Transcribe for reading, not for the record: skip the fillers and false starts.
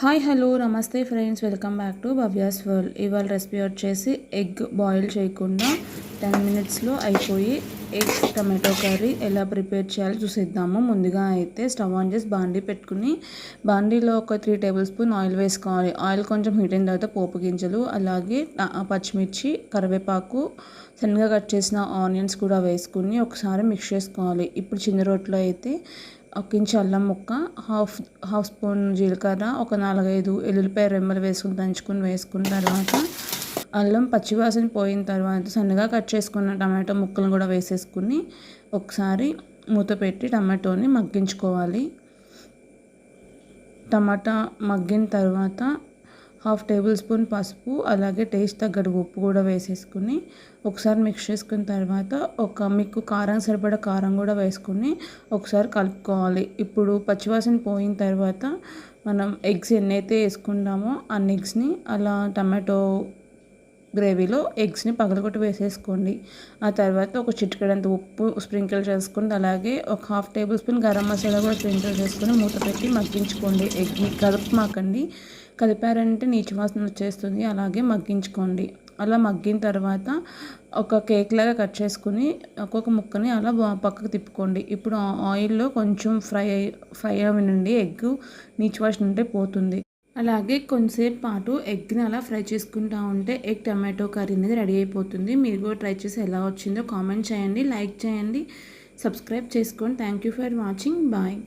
Hi hello నమస్తే friends, welcome back to Bhavya's world. ఇవాళ recipe వచ్చేసి ఎగ్ బాయిల్ చేయకుండా 10 మినిట్స్లో అయిపోయి ఎగ్ టమాటో కర్రీ ఎలా ప్రిపేర్ చేయాలో చూసేద్దాము. ముందుగా అయితే స్టవ్ ఆన్ చేసి బాండీ పెట్టుకుని బాండీలో ఒక 3 టేబుల్ స్పూన్ ఆయిల్ వేసుకోవాలి. ఆయిల్ కొంచెం హీట్ అయిన తర్వాత పోపు గింజలు, అలాగే పచ్చిమిర్చి, కరివేపాకు, సన్నగా కట్ చేసిన ఆనియన్స్ కూడా వేసుకుని ఒకసారి మిక్స్ చేసుకోవాలి. ఇప్పుడు చిన్న రోట్లో అయితే ఒక ఇంచు అల్లం ముక్క, హాఫ్ స్పూన్ జీలకర్ర, ఒక 4-5 ఎల్లుల్లిపాయ రెమ్మలు వేసుకున్న తర్వాత అల్లం పచ్చివాసన పోయిన తర్వాత సన్నగా కట్ చేసుకున్న టమాటో ముక్కలను కూడా వేసేసుకుని ఒకసారి మూత పెట్టి టమాటోని మగ్గించుకోవాలి. టమాటా మగ్గిన తర్వాత హాఫ్ టేబుల్ స్పూన్ పసుపు, అలాగే టేస్ట్ తగ్గట్టు ఉప్పు కూడా వేసేసుకుని ఒకసారి మిక్స్ చేసుకున్న తర్వాత మీకు కారం సరిపడా కారం కూడా వేసుకుని ఒకసారి కలుపుకోవాలి. ఇప్పుడు పచ్చివాసన పోయిన తర్వాత మనం ఎగ్స్ ఎన్నైతే వేసుకుంటామో అన్ని ఎగ్స్ని అలా టమాటో గ్రేవీలో ఎగ్స్ని పగలగొట్టి వేసేసుకోండి. ఆ తర్వాత ఒక చిటికెడంత ఉప్పు స్ప్రింకిల్ చేసుకుని, అలాగే ఒక half table spoon garam masala కూడా స్ప్రింకిల్ చేసుకుని మూత పెట్టి మగ్గించుకోండి. ఎగ్ని కలుపుమాకండి, కలిపారంటే నీచు వాసన వచ్చేస్తుంది. అలాగే మగ్గించుకోండి. అలా మగ్గిన తర్వాత ఒక కేక్ లాగా కట్ చేసుకుని ఒక్కొక్క ముక్కని అలా పక్కకు తిప్పుకోండి. ఇప్పుడు ఆయిల్లో కొంచెం ఫ్రై అవ్వనండి, ఎగ్ నీచు వాసన ఉంటే పోతుంది. అలాగే కొంతసేపు పాటు ఎగ్ని అలా ఫ్రై చేసుకుంటూ ఉంటే ఎగ్ టమాటో కర్రీ అనేది రెడీ అయిపోతుంది. మీరు కూడా ట్రై చేసి ఎలా వచ్చిందో కామెంట్ చేయండి, లైక్ చేయండి, సబ్స్క్రైబ్ చేసుకోండి. Thank you for watching. Bye.